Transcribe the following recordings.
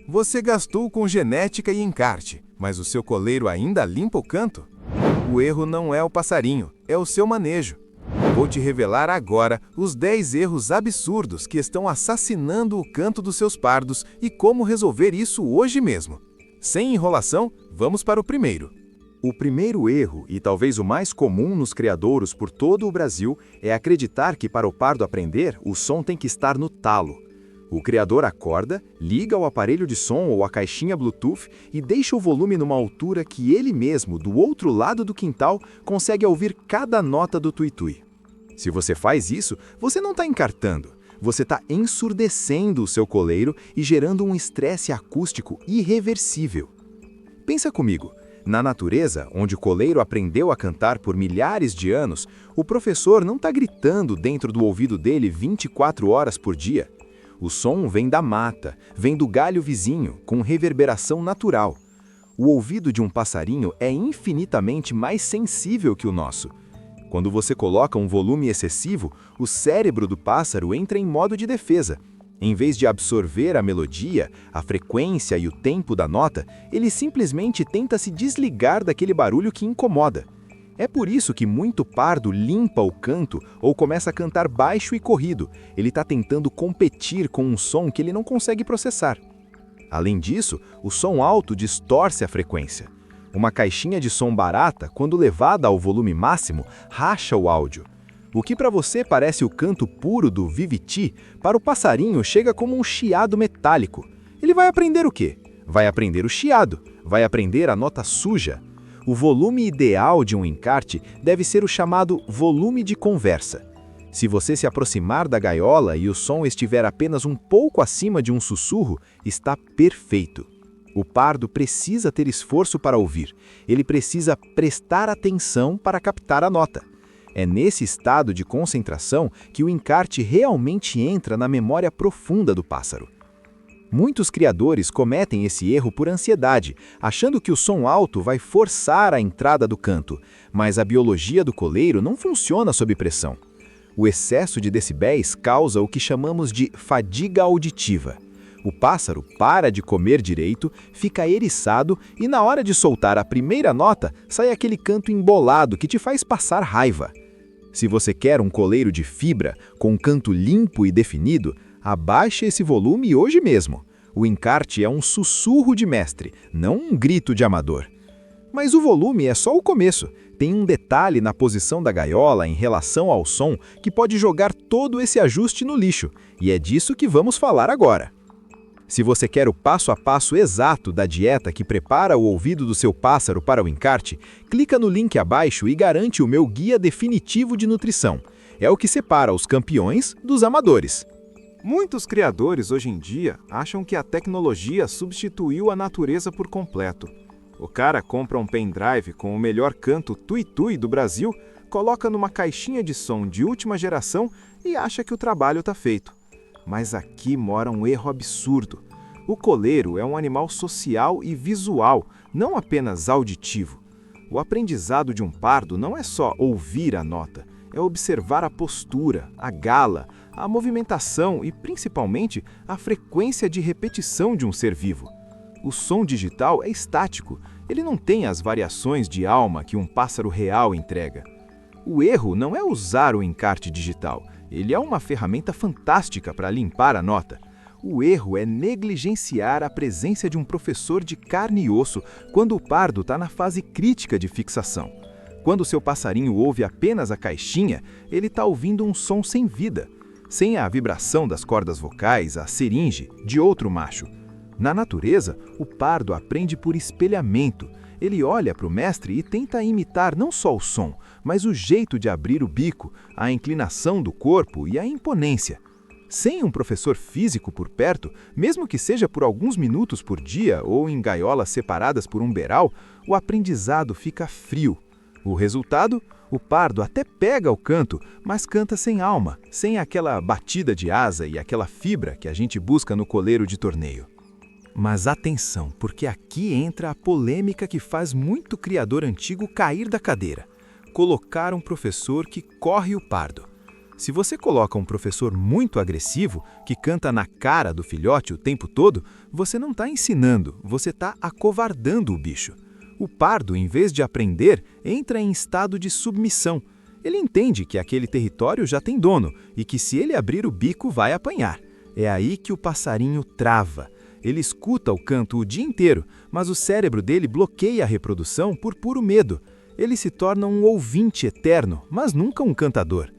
Você gastou com genética e encarte, mas o seu coleiro ainda limpa o canto? O erro não é o passarinho, é o seu manejo. Vou te revelar agora os 10 erros absurdos que estão assassinando o canto dos seus pardos e como resolver isso hoje mesmo. Sem enrolação, vamos para o primeiro. O primeiro erro, e talvez o mais comum nos criadouros por todo o Brasil, é acreditar que para o pardo aprender, o som tem que estar no talo. O criador acorda, liga o aparelho de som ou a caixinha Bluetooth e deixa o volume numa altura que ele mesmo, do outro lado do quintal, consegue ouvir cada nota do tuitui. Se você faz isso, você não está encartando, você está ensurdecendo o seu coleiro e gerando um estresse acústico irreversível. Pensa comigo. Na natureza, onde o coleiro aprendeu a cantar por milhares de anos, o professor não está gritando dentro do ouvido dele 24 horas por dia. O som vem da mata, vem do galho vizinho, com reverberação natural. O ouvido de um passarinho é infinitamente mais sensível que o nosso. Quando você coloca um volume excessivo, o cérebro do pássaro entra em modo de defesa. Em vez de absorver a melodia, a frequência e o tempo da nota, ele simplesmente tenta se desligar daquele barulho que incomoda. É por isso que muito pardo limpa o canto ou começa a cantar baixo e corrido. Ele está tentando competir com um som que ele não consegue processar. Além disso, o som alto distorce a frequência. Uma caixinha de som barata, quando levada ao volume máximo, racha o áudio. O que para você parece o canto puro do Viviti, para o passarinho chega como um chiado metálico. Ele vai aprender o quê? Vai aprender o chiado, vai aprender a nota suja. O volume ideal de um encarte deve ser o chamado volume de conversa. Se você se aproximar da gaiola e o som estiver apenas um pouco acima de um sussurro, está perfeito. O pardo precisa ter esforço para ouvir. Ele precisa prestar atenção para captar a nota. É nesse estado de concentração que o encarte realmente entra na memória profunda do pássaro. Muitos criadores cometem esse erro por ansiedade, achando que o som alto vai forçar a entrada do canto, mas a biologia do coleiro não funciona sob pressão. O excesso de decibéis causa o que chamamos de fadiga auditiva. O pássaro para de comer direito, fica eriçado e na hora de soltar a primeira nota, sai aquele canto embolado que te faz passar raiva. Se você quer um coleiro de fibra, com um canto limpo e definido, abaixe esse volume hoje mesmo. O encarte é um sussurro de mestre, não um grito de amador. Mas o volume é só o começo. Tem um detalhe na posição da gaiola em relação ao som que pode jogar todo esse ajuste no lixo, e é disso que vamos falar agora. Se você quer o passo a passo exato da dieta que prepara o ouvido do seu pássaro para o encarte, clica no link abaixo e garante o meu guia definitivo de nutrição. É o que separa os campeões dos amadores. Muitos criadores hoje em dia acham que a tecnologia substituiu a natureza por completo. O cara compra um pendrive com o melhor canto tuitui do Brasil, coloca numa caixinha de som de última geração e acha que o trabalho está feito. Mas aqui mora um erro absurdo. O coleiro é um animal social e visual, não apenas auditivo. O aprendizado de um pardo não é só ouvir a nota, é observar a postura, a gala, a movimentação e, principalmente, a frequência de repetição de um ser vivo. O som digital é estático, ele não tem as variações de alma que um pássaro real entrega. O erro não é usar o encarte digital, ele é uma ferramenta fantástica para limpar a nota. O erro é negligenciar a presença de um professor de carne e osso quando o pardo está na fase crítica de fixação. Quando seu passarinho ouve apenas a caixinha, ele está ouvindo um som sem vida, sem a vibração das cordas vocais, a seringe, de outro macho. Na natureza, o pardo aprende por espelhamento. Ele olha para o mestre e tenta imitar não só o som, mas o jeito de abrir o bico, a inclinação do corpo e a imponência. Sem um professor físico por perto, mesmo que seja por alguns minutos por dia ou em gaiolas separadas por um beiral, o aprendizado fica frio. O resultado? O pardo até pega o canto, mas canta sem alma, sem aquela batida de asa e aquela fibra que a gente busca no coleiro de torneio. Mas atenção, porque aqui entra a polêmica que faz muito criador antigo cair da cadeira. Colocar um professor que corre o pardo. Se você coloca um professor muito agressivo, que canta na cara do filhote o tempo todo, você não está ensinando, você está acovardando o bicho. O pardo, em vez de aprender, entra em estado de submissão. Ele entende que aquele território já tem dono e que se ele abrir o bico vai apanhar. É aí que o passarinho trava. Ele escuta o canto o dia inteiro, mas o cérebro dele bloqueia a reprodução por puro medo. Ele se torna um ouvinte eterno, mas nunca um cantador.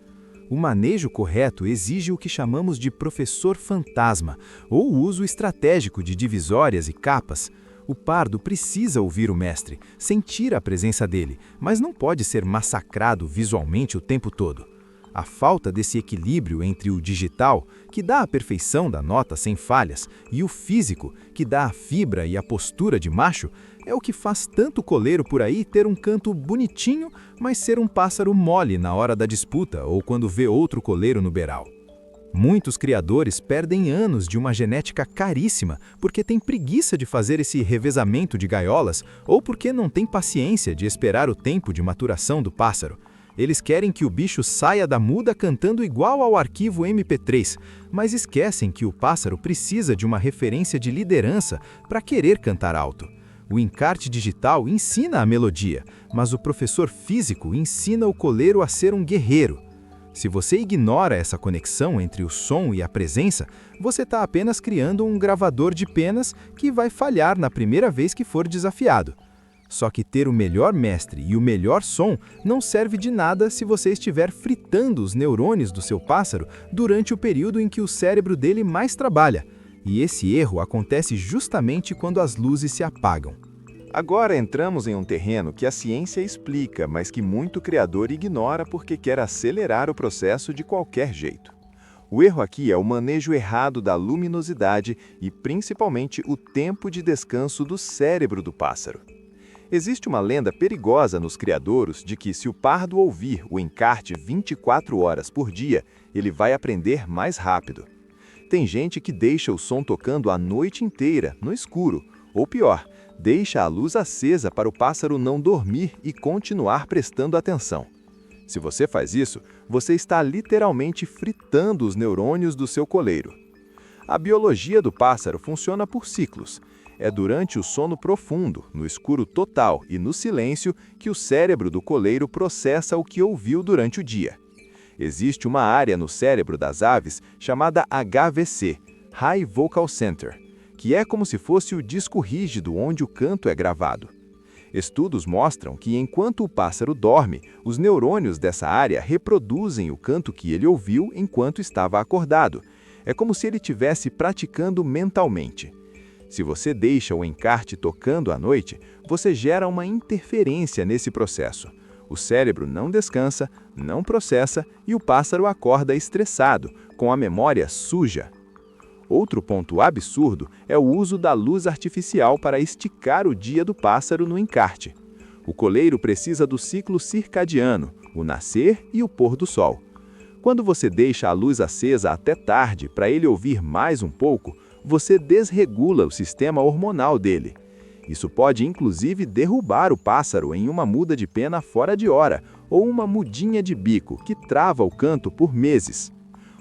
O manejo correto exige o que chamamos de professor fantasma, ou o uso estratégico de divisórias e capas. O pardo precisa ouvir o mestre, sentir a presença dele, mas não pode ser massacrado visualmente o tempo todo. A falta desse equilíbrio entre o digital, que dá a perfeição da nota sem falhas, e o físico, que dá a fibra e a postura de macho, é o que faz tanto coleiro por aí ter um canto bonitinho, mas ser um pássaro mole na hora da disputa ou quando vê outro coleiro no beiral. Muitos criadores perdem anos de uma genética caríssima porque têm preguiça de fazer esse revezamento de gaiolas ou porque não têm paciência de esperar o tempo de maturação do pássaro. Eles querem que o bicho saia da muda cantando igual ao arquivo MP3, mas esquecem que o pássaro precisa de uma referência de liderança para querer cantar alto. O encarte digital ensina a melodia, mas o professor físico ensina o coleiro a ser um guerreiro. Se você ignora essa conexão entre o som e a presença, você está apenas criando um gravador de penas que vai falhar na primeira vez que for desafiado. Só que ter o melhor mestre e o melhor som não serve de nada se você estiver fritando os neurônios do seu pássaro durante o período em que o cérebro dele mais trabalha. E esse erro acontece justamente quando as luzes se apagam. Agora entramos em um terreno que a ciência explica, mas que muito criador ignora porque quer acelerar o processo de qualquer jeito. O erro aqui é o manejo errado da luminosidade e, principalmente, o tempo de descanso do cérebro do pássaro. Existe uma lenda perigosa nos criadouros de que, se o pardo ouvir o encarte 24 horas por dia, ele vai aprender mais rápido. Tem gente que deixa o som tocando a noite inteira, no escuro, ou pior, deixa a luz acesa para o pássaro não dormir e continuar prestando atenção. Se você faz isso, você está literalmente fritando os neurônios do seu coleiro. A biologia do pássaro funciona por ciclos. É durante o sono profundo, no escuro total e no silêncio que o cérebro do coleiro processa o que ouviu durante o dia. Existe uma área no cérebro das aves chamada HVC, High Vocal Center, que é como se fosse o disco rígido onde o canto é gravado. Estudos mostram que enquanto o pássaro dorme, os neurônios dessa área reproduzem o canto que ele ouviu enquanto estava acordado. É como se ele estivesse praticando mentalmente. Se você deixa o encarte tocando à noite, você gera uma interferência nesse processo. O cérebro não descansa, não processa e o pássaro acorda estressado, com a memória suja. Outro ponto absurdo é o uso da luz artificial para esticar o dia do pássaro no encarte. O coleiro precisa do ciclo circadiano, o nascer e o pôr do sol. Quando você deixa a luz acesa até tarde para ele ouvir mais um pouco, você desregula o sistema hormonal dele. Isso pode inclusive derrubar o pássaro em uma muda de pena fora de hora ou uma mudinha de bico que trava o canto por meses.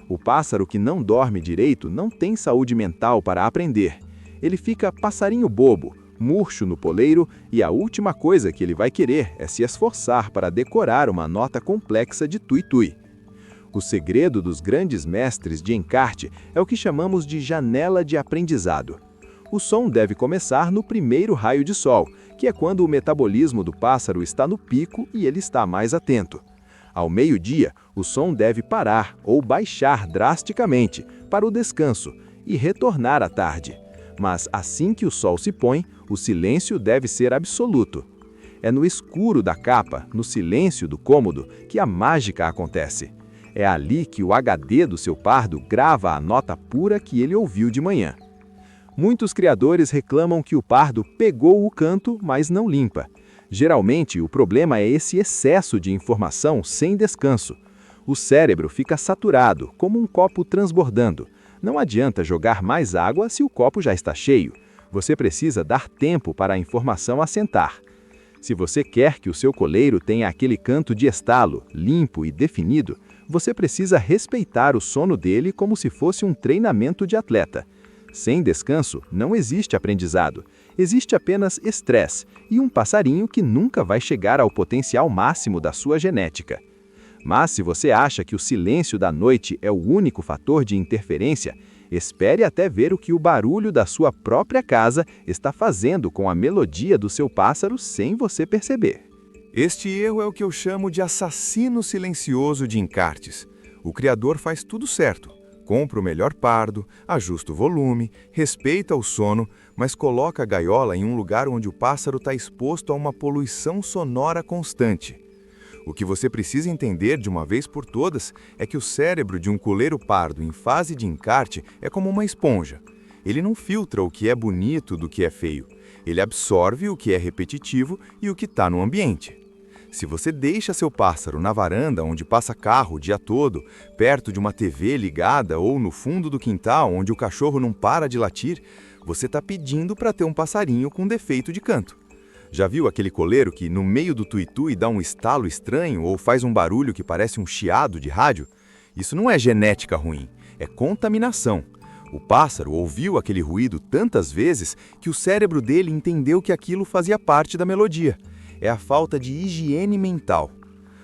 O pássaro que não dorme direito não tem saúde mental para aprender. Ele fica passarinho bobo, murcho no poleiro e a última coisa que ele vai querer é se esforçar para decorar uma nota complexa de tui-tui. O segredo dos grandes mestres de encarte é o que chamamos de janela de aprendizado. O som deve começar no primeiro raio de sol, que é quando o metabolismo do pássaro está no pico e ele está mais atento. Ao meio-dia, o som deve parar ou baixar drasticamente para o descanso e retornar à tarde. Mas assim que o sol se põe, o silêncio deve ser absoluto. É no escuro da capa, no silêncio do cômodo, que a mágica acontece. É ali que o HD do seu pardo grava a nota pura que ele ouviu de manhã. Muitos criadores reclamam que o pardo pegou o canto, mas não limpa. Geralmente, o problema é esse excesso de informação sem descanso. O cérebro fica saturado, como um copo transbordando. Não adianta jogar mais água se o copo já está cheio. Você precisa dar tempo para a informação assentar. Se você quer que o seu coleiro tenha aquele canto de estalo, limpo e definido, você precisa respeitar o sono dele como se fosse um treinamento de atleta. Sem descanso, não existe aprendizado. Existe apenas estresse e um passarinho que nunca vai chegar ao potencial máximo da sua genética. Mas se você acha que o silêncio da noite é o único fator de interferência, espere até ver o que o barulho da sua própria casa está fazendo com a melodia do seu pássaro sem você perceber. Este erro é o que eu chamo de assassino silencioso de encartes. O criador faz tudo certo. Compra o melhor pardo, ajusta o volume, respeita o sono, mas coloca a gaiola em um lugar onde o pássaro está exposto a uma poluição sonora constante. O que você precisa entender de uma vez por todas é que o cérebro de um coleiro pardo em fase de encarte é como uma esponja. Ele não filtra o que é bonito do que é feio. Ele absorve o que é repetitivo e o que está no ambiente. Se você deixa seu pássaro na varanda onde passa carro o dia todo, perto de uma TV ligada ou no fundo do quintal onde o cachorro não para de latir, você está pedindo para ter um passarinho com defeito de canto. Já viu aquele coleiro que no meio do tuitui dá um estalo estranho ou faz um barulho que parece um chiado de rádio? Isso não é genética ruim, é contaminação. O pássaro ouviu aquele ruído tantas vezes que o cérebro dele entendeu que aquilo fazia parte da melodia. É a falta de higiene mental.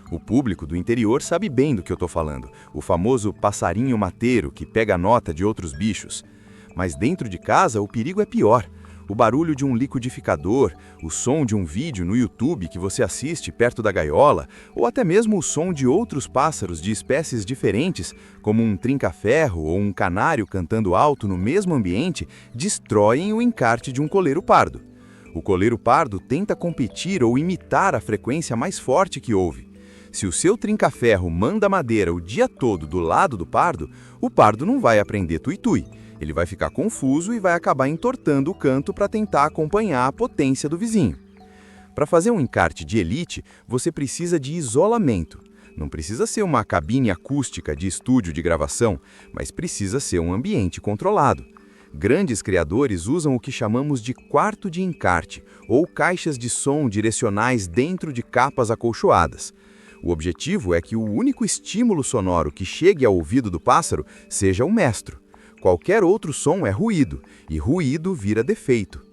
O público do interior sabe bem do que eu estou falando, o famoso passarinho mateiro que pega nota de outros bichos. Mas dentro de casa o perigo é pior. O barulho de um liquidificador, o som de um vídeo no YouTube que você assiste perto da gaiola, ou até mesmo o som de outros pássaros de espécies diferentes, como um trinca-ferro ou um canário cantando alto no mesmo ambiente, destroem o encarte de um coleiro pardo. O coleiro pardo tenta competir ou imitar a frequência mais forte que ouve. Se o seu trinca-ferro manda madeira o dia todo do lado do pardo, o pardo não vai aprender tuitui. Ele vai ficar confuso e vai acabar entortando o canto para tentar acompanhar a potência do vizinho. Para fazer um encarte de elite, você precisa de isolamento. Não precisa ser uma cabine acústica de estúdio de gravação, mas precisa ser um ambiente controlado. Grandes criadores usam o que chamamos de quarto de encarte, ou caixas de som direcionais dentro de capas acolchoadas. O objetivo é que o único estímulo sonoro que chegue ao ouvido do pássaro seja o mestro. Qualquer outro som é ruído, e ruído vira defeito.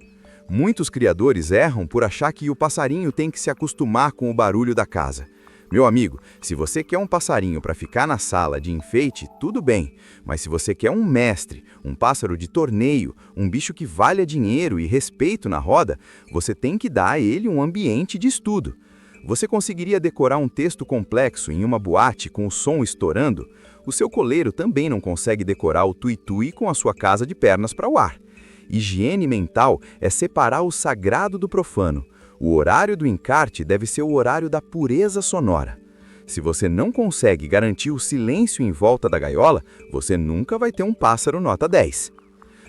Muitos criadores erram por achar que o passarinho tem que se acostumar com o barulho da casa. Meu amigo, se você quer um passarinho para ficar na sala de enfeite, tudo bem. Mas se você quer um mestre, um pássaro de torneio, um bicho que valha dinheiro e respeito na roda, você tem que dar a ele um ambiente de estudo. Você conseguiria decorar um texto complexo em uma boate com o som estourando? O seu coleiro também não consegue decorar o tuitui com a sua casa de pernas para o ar. Higiene mental é separar o sagrado do profano. O horário do encarte deve ser o horário da pureza sonora. Se você não consegue garantir o silêncio em volta da gaiola, você nunca vai ter um pássaro nota 10.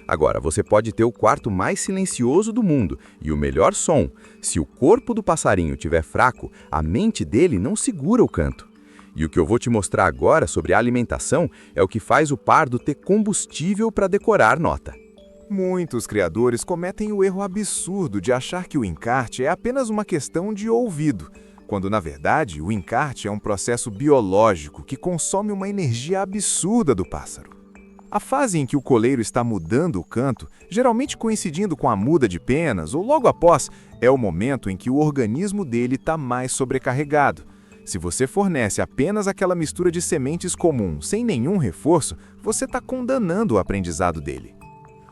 Agora, você pode ter o quarto mais silencioso do mundo e o melhor som. Se o corpo do passarinho estiver fraco, a mente dele não segura o canto. E o que eu vou te mostrar agora sobre alimentação é o que faz o pardo ter combustível para decorar nota. Muitos criadores cometem o erro absurdo de achar que o encarte é apenas uma questão de ouvido, quando, na verdade, o encarte é um processo biológico que consome uma energia absurda do pássaro. A fase em que o coleiro está mudando o canto, geralmente coincidindo com a muda de penas ou logo após, é o momento em que o organismo dele está mais sobrecarregado. Se você fornece apenas aquela mistura de sementes comum, sem nenhum reforço, você está condenando o aprendizado dele.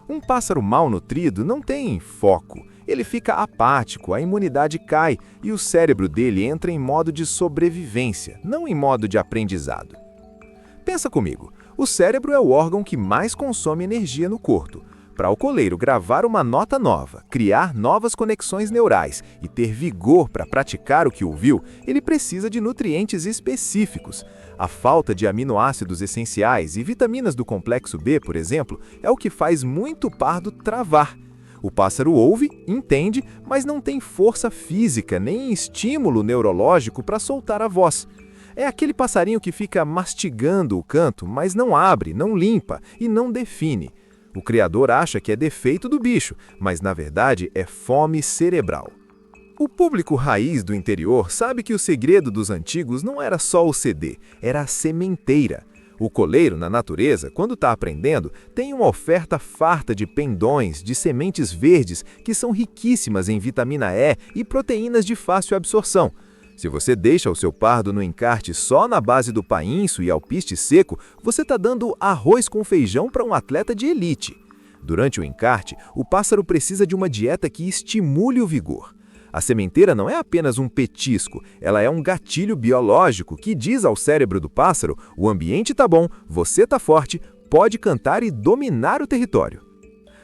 Um pássaro mal nutrido não tem foco, ele fica apático, a imunidade cai e o cérebro dele entra em modo de sobrevivência, não em modo de aprendizado. Pensa comigo, o cérebro é o órgão que mais consome energia no corpo. Para o coleiro gravar uma nota nova, criar novas conexões neurais e ter vigor para praticar o que ouviu, ele precisa de nutrientes específicos. A falta de aminoácidos essenciais e vitaminas do complexo B, por exemplo, é o que faz muito pardo travar. O pássaro ouve, entende, mas não tem força física nem estímulo neurológico para soltar a voz. É aquele passarinho que fica mastigando o canto, mas não abre, não limpa e não define. O criador acha que é defeito do bicho, mas na verdade é fome cerebral. O público raiz do interior sabe que o segredo dos antigos não era só o CD, era a sementeira. O coleiro, na natureza, quando está aprendendo, tem uma oferta farta de pendões, de sementes verdes, que são riquíssimas em vitamina E e proteínas de fácil absorção. Se você deixa o seu pardo no encarte só na base do painço e alpiste seco, você está dando arroz com feijão para um atleta de elite. Durante o encarte, o pássaro precisa de uma dieta que estimule o vigor. A sementeira não é apenas um petisco, ela é um gatilho biológico que diz ao cérebro do pássaro: o ambiente está bom, você está forte, pode cantar e dominar o território.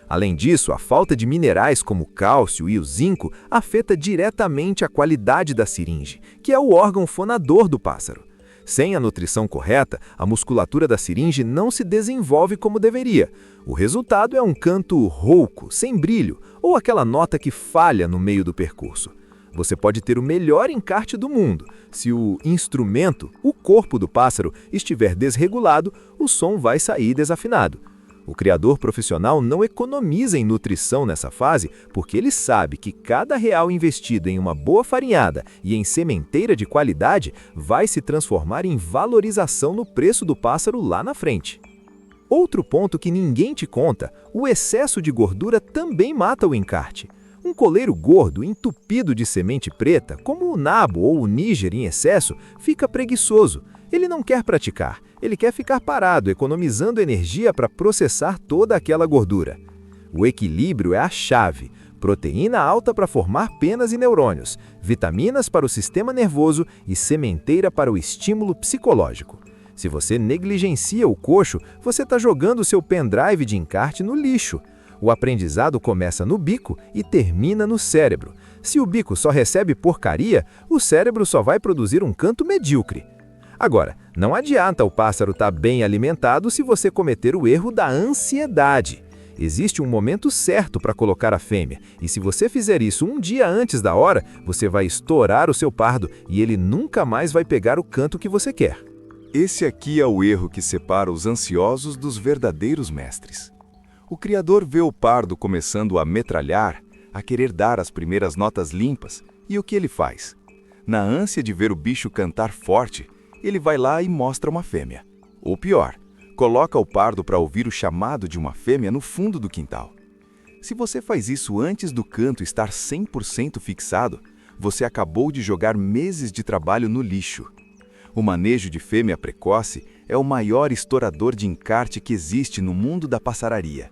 Além disso, a falta de minerais como o cálcio e o zinco afeta diretamente a qualidade da siringe, que é o órgão fonador do pássaro. Sem a nutrição correta, a musculatura da siringe não se desenvolve como deveria. O resultado é um canto rouco, sem brilho, ou aquela nota que falha no meio do percurso. Você pode ter o melhor encarte do mundo. Se o instrumento, o corpo do pássaro, estiver desregulado, o som vai sair desafinado. O criador profissional não economiza em nutrição nessa fase porque ele sabe que cada real investido em uma boa farinhada e em sementeira de qualidade vai se transformar em valorização no preço do pássaro lá na frente. Outro ponto que ninguém te conta, o excesso de gordura também mata o encarte. Um coleiro gordo, entupido de semente preta, como o nabo ou o níger em excesso, fica preguiçoso. Ele não quer praticar, ele quer ficar parado, economizando energia para processar toda aquela gordura. O equilíbrio é a chave. Proteína alta para formar penas e neurônios, vitaminas para o sistema nervoso e sementeira para o estímulo psicológico. Se você negligencia o coxo, você está jogando seu pendrive de encarte no lixo. O aprendizado começa no bico e termina no cérebro. Se o bico só recebe porcaria, o cérebro só vai produzir um canto medíocre. Agora, não adianta o pássaro estar bem alimentado se você cometer o erro da ansiedade. Existe um momento certo para colocar a fêmea, e se você fizer isso um dia antes da hora, você vai estourar o seu pardo e ele nunca mais vai pegar o canto que você quer. Esse aqui é o erro que separa os ansiosos dos verdadeiros mestres. O criador vê o pardo começando a metralhar, a querer dar as primeiras notas limpas, e o que ele faz? Na ânsia de ver o bicho cantar forte, ele vai lá e mostra uma fêmea. Ou pior, coloca o pardo para ouvir o chamado de uma fêmea no fundo do quintal. Se você faz isso antes do canto estar 100% fixado, você acabou de jogar meses de trabalho no lixo. O manejo de fêmea precoce é o maior estourador de encarte que existe no mundo da passararia.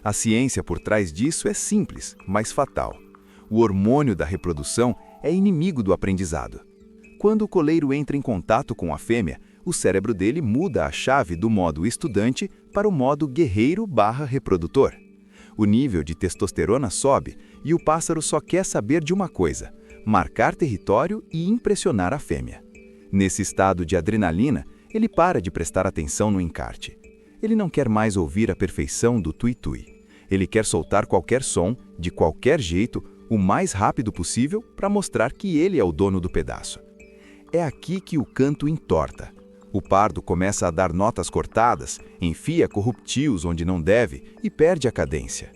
A ciência por trás disso é simples, mas fatal. O hormônio da reprodução é inimigo do aprendizado. Quando o coleiro entra em contato com a fêmea, o cérebro dele muda a chave do modo estudante para o modo guerreiro/reprodutor. O nível de testosterona sobe e o pássaro só quer saber de uma coisa: marcar território e impressionar a fêmea. Nesse estado de adrenalina, ele para de prestar atenção no encarte. Ele não quer mais ouvir a perfeição do tui-tui. Ele quer soltar qualquer som, de qualquer jeito, o mais rápido possível para mostrar que ele é o dono do pedaço. É aqui que o canto entorta. O pardo começa a dar notas cortadas, enfia corruptios onde não deve e perde a cadência.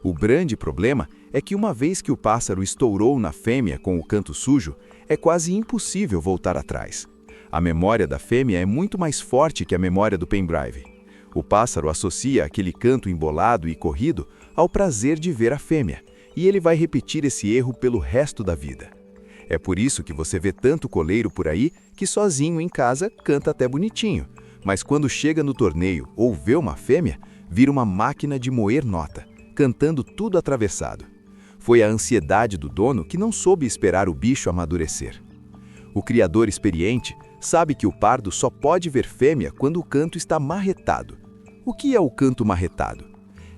O grande problema é que uma vez que o pássaro estourou na fêmea com o canto sujo, é quase impossível voltar atrás. A memória da fêmea é muito mais forte que a memória do pendrive. O pássaro associa aquele canto embolado e corrido ao prazer de ver a fêmea, e ele vai repetir esse erro pelo resto da vida. É por isso que você vê tanto coleiro por aí que sozinho em casa canta até bonitinho, mas quando chega no torneio ou vê uma fêmea, vira uma máquina de moer nota, cantando tudo atravessado. Foi a ansiedade do dono que não soube esperar o bicho amadurecer. O criador experiente sabe que o pardo só pode ver fêmea quando o canto está marretado. O que é o canto marretado?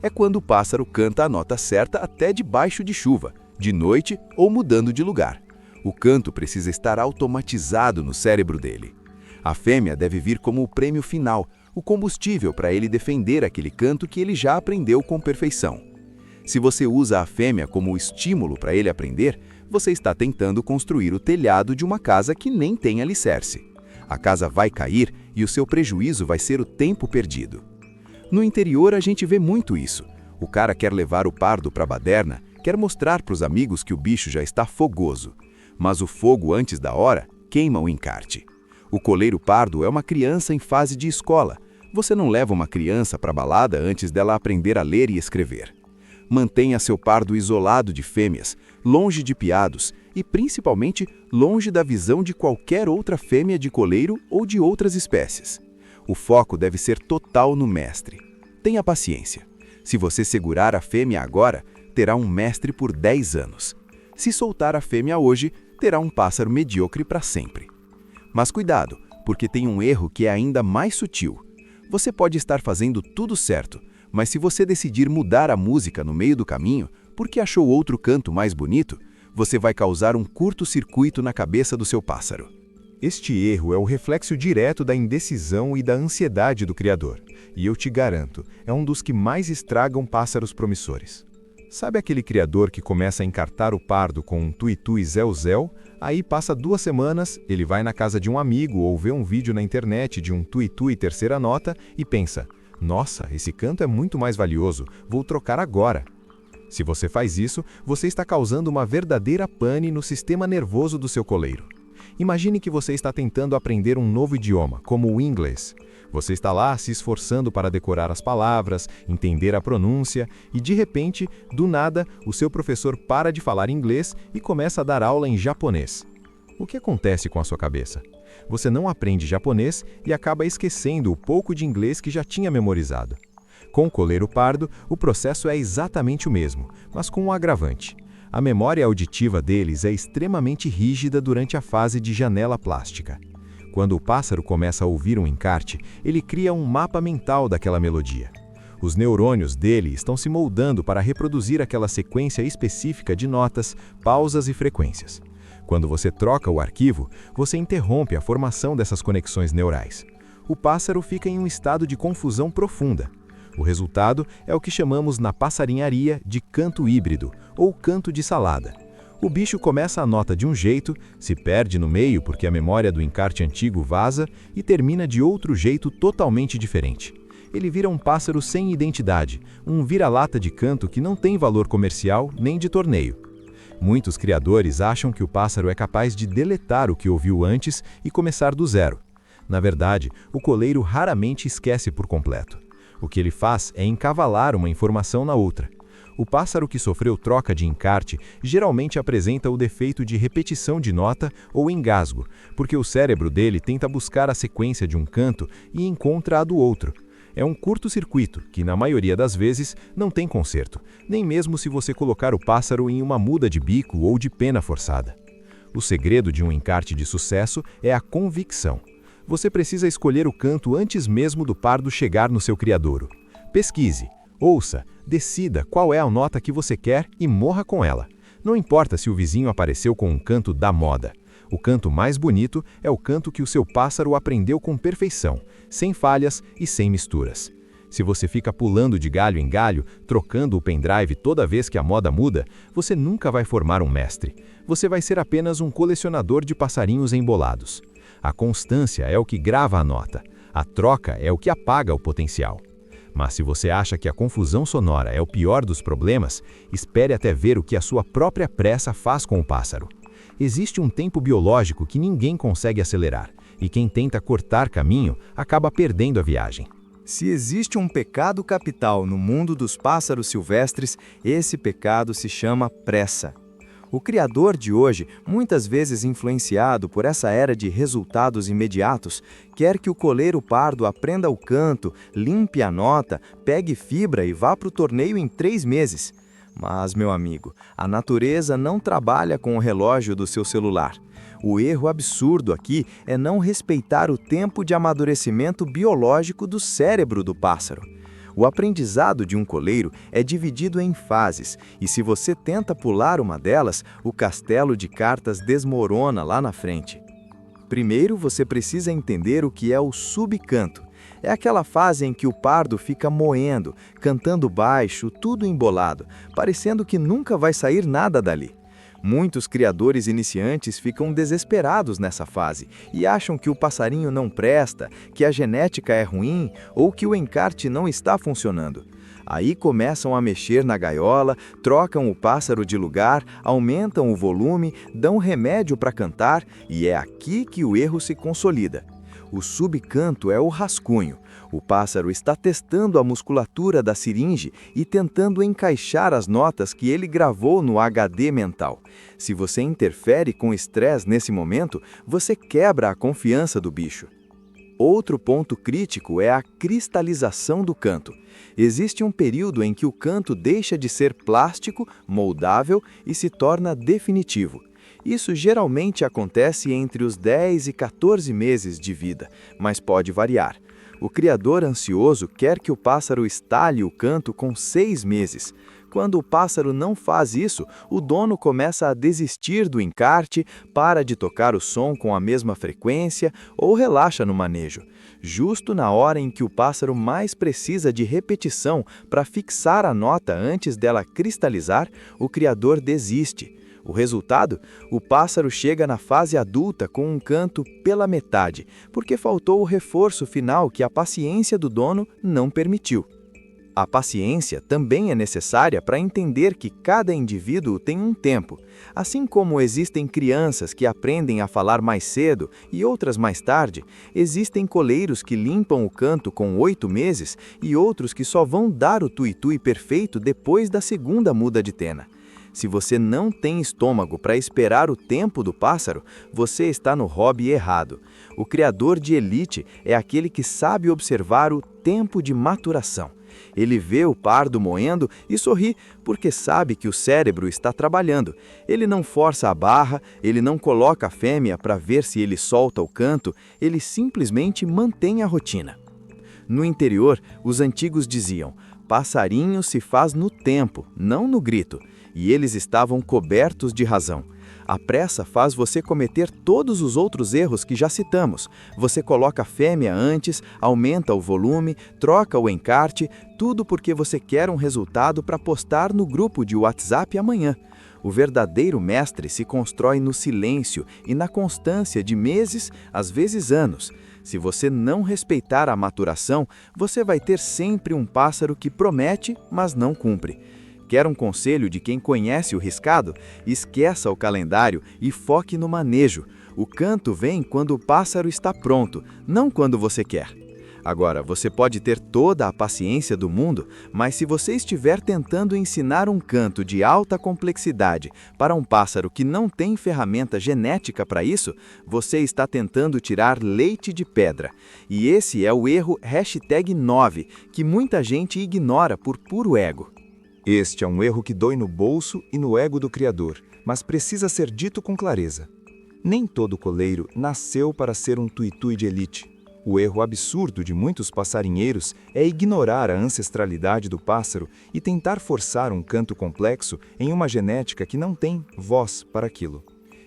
É quando o pássaro canta a nota certa até debaixo de chuva, de noite ou mudando de lugar. O canto precisa estar automatizado no cérebro dele. A fêmea deve vir como o prêmio final, o combustível para ele defender aquele canto que ele já aprendeu com perfeição. Se você usa a fêmea como estímulo para ele aprender, você está tentando construir o telhado de uma casa que nem tem alicerce. A casa vai cair e o seu prejuízo vai ser o tempo perdido. No interior a gente vê muito isso. O cara quer levar o pardo para a baderna Quer mostrar para os amigos que o bicho já está fogoso. Mas o fogo antes da hora queima o encarte. O coleiro pardo é uma criança em fase de escola. Você não leva uma criança para a balada antes dela aprender a ler e escrever. Mantenha seu pardo isolado de fêmeas, longe de piados e, principalmente, longe da visão de qualquer outra fêmea de coleiro ou de outras espécies. O foco deve ser total no mestre. Tenha paciência. Se você segurar a fêmea agora, terá um mestre por 10 anos. Se soltar a fêmea hoje, terá um pássaro medíocre para sempre. Mas cuidado, porque tem um erro que é ainda mais sutil. Você pode estar fazendo tudo certo, mas se você decidir mudar a música no meio do caminho, porque achou outro canto mais bonito, você vai causar um curto-circuito na cabeça do seu pássaro. Este erro é o reflexo direto da indecisão e da ansiedade do criador. E eu te garanto, é um dos que mais estragam pássaros promissores. Sabe aquele criador que começa a encartar o pardo com um tui-tui zel-zel, aí passa 2 semanas, ele vai na casa de um amigo ou vê um vídeo na internet de um tui-tui terceira nota e pensa: nossa, esse canto é muito mais valioso, vou trocar agora. Se você faz isso, você está causando uma verdadeira pane no sistema nervoso do seu coleiro. Imagine que você está tentando aprender um novo idioma, como o inglês. Você está lá se esforçando para decorar as palavras, entender a pronúncia e, de repente, do nada, o seu professor para de falar inglês e começa a dar aula em japonês. O que acontece com a sua cabeça? Você não aprende japonês e acaba esquecendo o pouco de inglês que já tinha memorizado. Com o coleiro pardo, o processo é exatamente o mesmo, mas com um agravante. A memória auditiva deles é extremamente rígida durante a fase de janela plástica. Quando o pássaro começa a ouvir um encarte, ele cria um mapa mental daquela melodia. Os neurônios dele estão se moldando para reproduzir aquela sequência específica de notas, pausas e frequências. Quando você troca o arquivo, você interrompe a formação dessas conexões neurais. O pássaro fica em um estado de confusão profunda. O resultado é o que chamamos na passarinharia de canto híbrido, ou canto de salada. O bicho começa a nota de um jeito, se perde no meio porque a memória do encarte antigo vaza e termina de outro jeito totalmente diferente. Ele vira um pássaro sem identidade, um vira-lata de canto que não tem valor comercial nem de torneio. Muitos criadores acham que o pássaro é capaz de deletar o que ouviu antes e começar do zero. Na verdade, o coleiro raramente esquece por completo. O que ele faz é encavalar uma informação na outra. O pássaro que sofreu troca de encarte geralmente apresenta o defeito de repetição de nota ou engasgo, porque o cérebro dele tenta buscar a sequência de um canto e encontra a do outro. É um curto-circuito que, na maioria das vezes, não tem conserto, nem mesmo se você colocar o pássaro em uma muda de bico ou de pena forçada. O segredo de um encarte de sucesso é a convicção. Você precisa escolher o canto antes mesmo do pardo chegar no seu criadouro. Pesquise, ouça, decida qual é a nota que você quer e morra com ela. Não importa se o vizinho apareceu com um canto da moda. O canto mais bonito é o canto que o seu pássaro aprendeu com perfeição, sem falhas e sem misturas. Se você fica pulando de galho em galho, trocando o pendrive toda vez que a moda muda, você nunca vai formar um mestre. Você vai ser apenas um colecionador de passarinhos embolados. A constância é o que grava a nota. A troca é o que apaga o potencial. Mas se você acha que a confusão sonora é o pior dos problemas, espere até ver o que a sua própria pressa faz com o pássaro. Existe um tempo biológico que ninguém consegue acelerar, e quem tenta cortar caminho acaba perdendo a viagem. Se existe um pecado capital no mundo dos pássaros silvestres, esse pecado se chama pressa. O criador de hoje, muitas vezes influenciado por essa era de resultados imediatos, quer que o coleiro pardo aprenda o canto, limpe a nota, pegue fibra e vá para o torneio em 3 meses. Mas, meu amigo, a natureza não trabalha com o relógio do seu celular. O erro absurdo aqui é não respeitar o tempo de amadurecimento biológico do cérebro do pássaro. O aprendizado de um coleiro é dividido em fases, e se você tenta pular uma delas, o castelo de cartas desmorona lá na frente. Primeiro, você precisa entender o que é o subcanto. É aquela fase em que o pardo fica moendo, cantando baixo, tudo embolado, parecendo que nunca vai sair nada dali. Muitos criadores iniciantes ficam desesperados nessa fase e acham que o passarinho não presta, que a genética é ruim ou que o encarte não está funcionando. Aí começam a mexer na gaiola, trocam o pássaro de lugar, aumentam o volume, dão remédio para cantar, e é aqui que o erro se consolida. O subcanto é o rascunho. O pássaro está testando a musculatura da siringe e tentando encaixar as notas que ele gravou no HD mental. Se você interfere com estresse nesse momento, você quebra a confiança do bicho. Outro ponto crítico é a cristalização do canto. Existe um período em que o canto deixa de ser plástico, moldável e se torna definitivo. Isso geralmente acontece entre os 10 e 14 meses de vida, mas pode variar. O criador ansioso quer que o pássaro estale o canto com 6 meses. Quando o pássaro não faz isso, o dono começa a desistir do encarte, para de tocar o som com a mesma frequência ou relaxa no manejo. Justo na hora em que o pássaro mais precisa de repetição para fixar a nota antes dela cristalizar, o criador desiste. O resultado? O pássaro chega na fase adulta com um canto pela metade, porque faltou o reforço final que a paciência do dono não permitiu. A paciência também é necessária para entender que cada indivíduo tem um tempo. Assim como existem crianças que aprendem a falar mais cedo e outras mais tarde, existem coleiros que limpam o canto com 8 meses e outros que só vão dar o tui-tui perfeito depois da segunda muda de tena. Se você não tem estômago para esperar o tempo do pássaro, você está no hobby errado. O criador de elite é aquele que sabe observar o tempo de maturação. Ele vê o pardo moendo e sorri, porque sabe que o cérebro está trabalhando. Ele não força a barra, ele não coloca a fêmea para ver se ele solta o canto, ele simplesmente mantém a rotina. No interior, os antigos diziam: passarinho se faz no tempo, não no grito. E eles estavam cobertos de razão. A pressa faz você cometer todos os outros erros que já citamos. Você coloca a fêmea antes, aumenta o volume, troca o encarte, tudo porque você quer um resultado para postar no grupo de WhatsApp amanhã. O verdadeiro mestre se constrói no silêncio e na constância de meses, às vezes anos. Se você não respeitar a maturação, você vai ter sempre um pássaro que promete, mas não cumpre. Quer um conselho de quem conhece o riscado? Esqueça o calendário e foque no manejo. O canto vem quando o pássaro está pronto, não quando você quer. Agora, você pode ter toda a paciência do mundo, mas se você estiver tentando ensinar um canto de alta complexidade para um pássaro que não tem ferramenta genética para isso, você está tentando tirar leite de pedra. E esse é o erro #9, que muita gente ignora por puro ego. Este é um erro que dói no bolso e no ego do criador, mas precisa ser dito com clareza. Nem todo coleiro nasceu para ser um tui-tui de elite. O erro absurdo de muitos passarinheiros é ignorar a ancestralidade do pássaro e tentar forçar um canto complexo em uma genética que não tem voz para aquilo.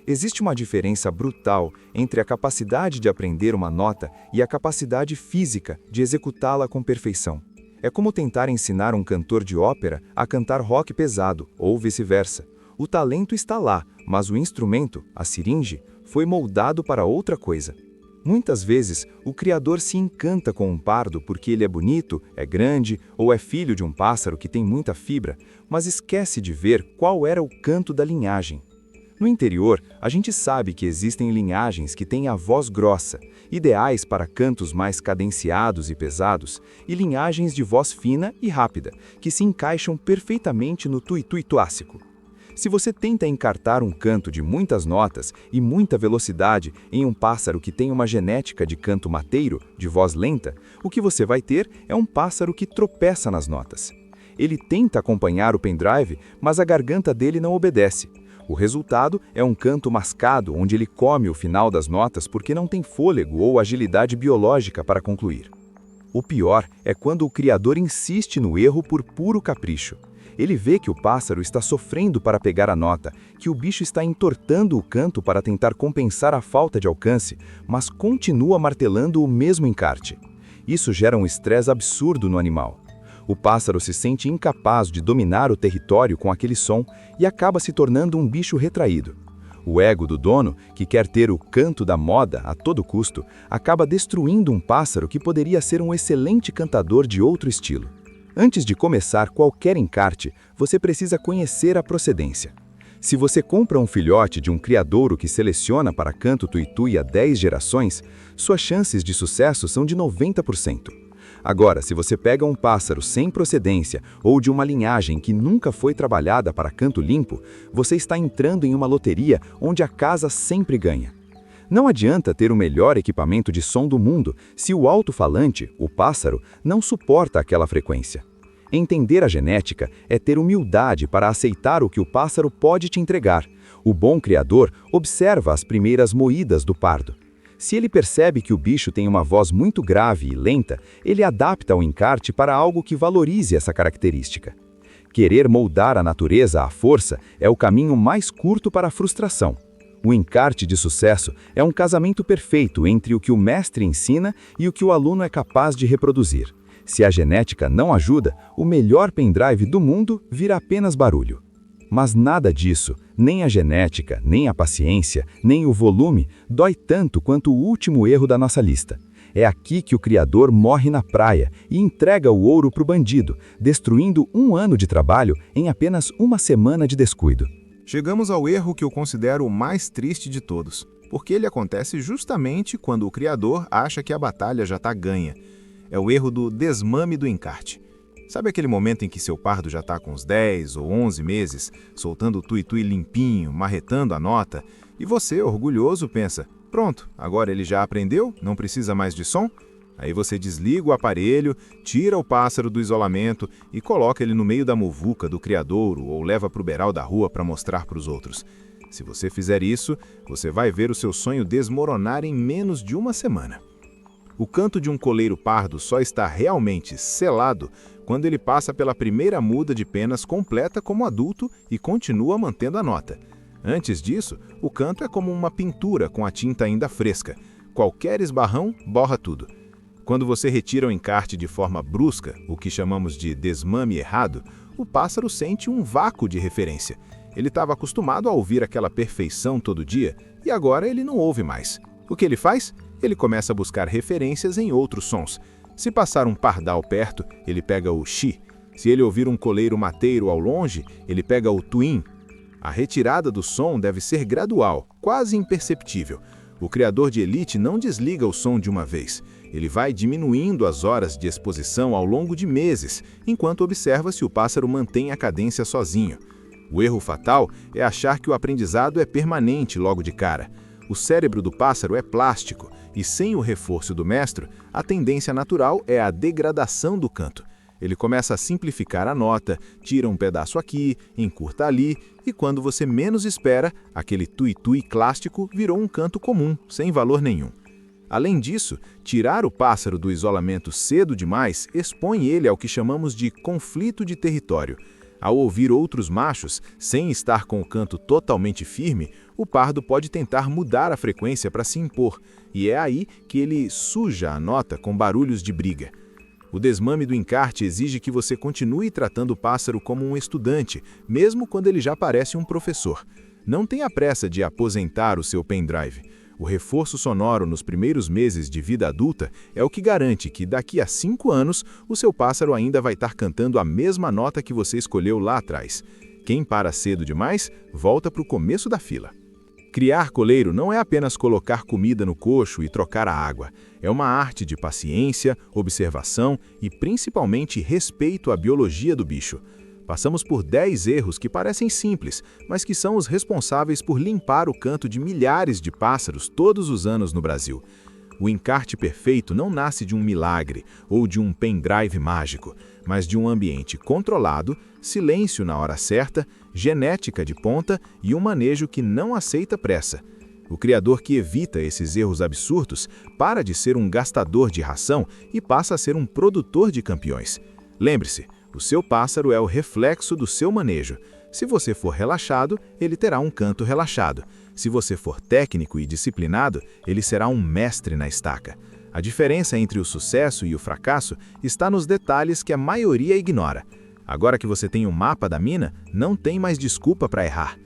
Existe uma diferença brutal entre a capacidade de aprender uma nota e a capacidade física de executá-la com perfeição. É como tentar ensinar um cantor de ópera a cantar rock pesado, ou vice-versa. O talento está lá, mas o instrumento, a siringe, foi moldado para outra coisa. Muitas vezes, o criador se encanta com um pardo porque ele é bonito, é grande ou é filho de um pássaro que tem muita fibra, mas esquece de ver qual era o canto da linhagem. No interior, a gente sabe que existem linhagens que têm a voz grossa, ideais para cantos mais cadenciados e pesados, e linhagens de voz fina e rápida, que se encaixam perfeitamente no tui-tui clássico. Se você tenta encartar um canto de muitas notas e muita velocidade em um pássaro que tem uma genética de canto mateiro, de voz lenta, o que você vai ter é um pássaro que tropeça nas notas. Ele tenta acompanhar o pendrive, mas a garganta dele não obedece. O resultado é um canto mascado onde ele come o final das notas porque não tem fôlego ou agilidade biológica para concluir. O pior é quando o criador insiste no erro por puro capricho. Ele vê que o pássaro está sofrendo para pegar a nota, que o bicho está entortando o canto para tentar compensar a falta de alcance, mas continua martelando o mesmo encarte. Isso gera um estresse absurdo no animal. O pássaro se sente incapaz de dominar o território com aquele som e acaba se tornando um bicho retraído. O ego do dono, que quer ter o canto da moda a todo custo, acaba destruindo um pássaro que poderia ser um excelente cantador de outro estilo. Antes de começar qualquer encarte, você precisa conhecer a procedência. Se você compra um filhote de um criadouro que seleciona para canto tuitui há 10 gerações, suas chances de sucesso são de 90%. Agora, se você pega um pássaro sem procedência ou de uma linhagem que nunca foi trabalhada para canto limpo, você está entrando em uma loteria onde a casa sempre ganha. Não adianta ter o melhor equipamento de som do mundo se o alto-falante, o pássaro, não suporta aquela frequência. Entender a genética é ter humildade para aceitar o que o pássaro pode te entregar. O bom criador observa as primeiras moídas do pardo. Se ele percebe que o bicho tem uma voz muito grave e lenta, ele adapta o encarte para algo que valorize essa característica. Querer moldar a natureza à força é o caminho mais curto para a frustração. O encarte de sucesso é um casamento perfeito entre o que o mestre ensina e o que o aluno é capaz de reproduzir. Se a genética não ajuda, o melhor pendrive do mundo vira apenas barulho. Mas nada disso, nem a genética, nem a paciência, nem o volume, dói tanto quanto o último erro da nossa lista. É aqui que o criador morre na praia e entrega o ouro para o bandido, destruindo 1 ano de trabalho em apenas 1 semana de descuido. Chegamos ao erro que eu considero o mais triste de todos, porque ele acontece justamente quando o criador acha que a batalha já está ganha. É o erro do desmame do encarte. Sabe aquele momento em que seu pardo já está com uns 10 ou 11 meses, soltando o tuitui limpinho, marretando a nota, e você, orgulhoso, pensa, pronto, agora ele já aprendeu, não precisa mais de som? Aí você desliga o aparelho, tira o pássaro do isolamento e coloca ele no meio da muvuca do criadouro ou leva para o beiral da rua para mostrar para os outros. Se você fizer isso, você vai ver o seu sonho desmoronar em menos de 1 semana. O canto de um coleiro pardo só está realmente selado quando ele passa pela primeira muda de penas completa como adulto e continua mantendo a nota. Antes disso, o canto é como uma pintura com a tinta ainda fresca. Qualquer esbarrão borra tudo. Quando você retira o encarte de forma brusca, o que chamamos de desmame errado, o pássaro sente um vácuo de referência. Ele estava acostumado a ouvir aquela perfeição todo dia e agora ele não ouve mais. O que ele faz? Ele começa a buscar referências em outros sons. Se passar um pardal perto, ele pega o chi. Se ele ouvir um coleiro mateiro ao longe, ele pega o tuim. A retirada do som deve ser gradual, quase imperceptível. O criador de elite não desliga o som de uma vez. Ele vai diminuindo as horas de exposição ao longo de meses, enquanto observa se o pássaro mantém a cadência sozinho. O erro fatal é achar que o aprendizado é permanente logo de cara. O cérebro do pássaro é plástico, e sem o reforço do mestre, a tendência natural é a degradação do canto. Ele começa a simplificar a nota, tira um pedaço aqui, encurta ali, e quando você menos espera, aquele tuitui clássico virou um canto comum, sem valor nenhum. Além disso, tirar o pássaro do isolamento cedo demais expõe ele ao que chamamos de conflito de território. Ao ouvir outros machos, sem estar com o canto totalmente firme, o pardo pode tentar mudar a frequência para se impor, e é aí que ele suja a nota com barulhos de briga. O desmame do encarte exige que você continue tratando o pássaro como um estudante, mesmo quando ele já parece um professor. Não tenha pressa de aposentar o seu pendrive. O reforço sonoro nos primeiros meses de vida adulta é o que garante que daqui a 5 anos o seu pássaro ainda vai estar cantando a mesma nota que você escolheu lá atrás. Quem para cedo demais, volta para o começo da fila. Criar coleiro não é apenas colocar comida no coxo e trocar a água. É uma arte de paciência, observação e principalmente respeito à biologia do bicho. Passamos por 10 erros que parecem simples, mas que são os responsáveis por limpar o canto de milhares de pássaros todos os anos no Brasil. O encarte perfeito não nasce de um milagre ou de um pendrive mágico, mas de um ambiente controlado, silêncio na hora certa, genética de ponta e um manejo que não aceita pressa. O criador que evita esses erros absurdos para de ser um gastador de ração e passa a ser um produtor de campeões. Lembre-se, o seu pássaro é o reflexo do seu manejo. Se você for relaxado, ele terá um canto relaxado. Se você for técnico e disciplinado, ele será um mestre na estaca. A diferença entre o sucesso e o fracasso está nos detalhes que a maioria ignora. Agora que você tem um mapa da mina, não tem mais desculpa para errar.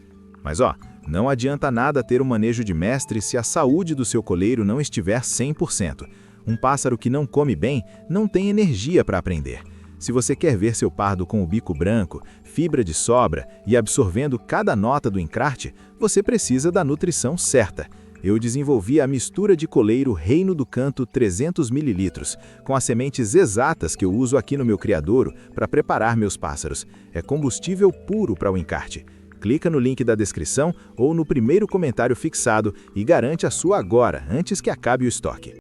Mas não adianta nada ter um manejo de mestre se a saúde do seu coleiro não estiver 100%. Um pássaro que não come bem não tem energia para aprender. Se você quer ver seu pardo com o bico branco, fibra de sobra e absorvendo cada nota do encarte, você precisa da nutrição certa. Eu desenvolvi a mistura de coleiro Reino do Canto 300 ml, com as sementes exatas que eu uso aqui no meu criadouro para preparar meus pássaros. É combustível puro para o encarte. Clica no link da descrição ou no primeiro comentário fixado e garante a sua agora, antes que acabe o estoque.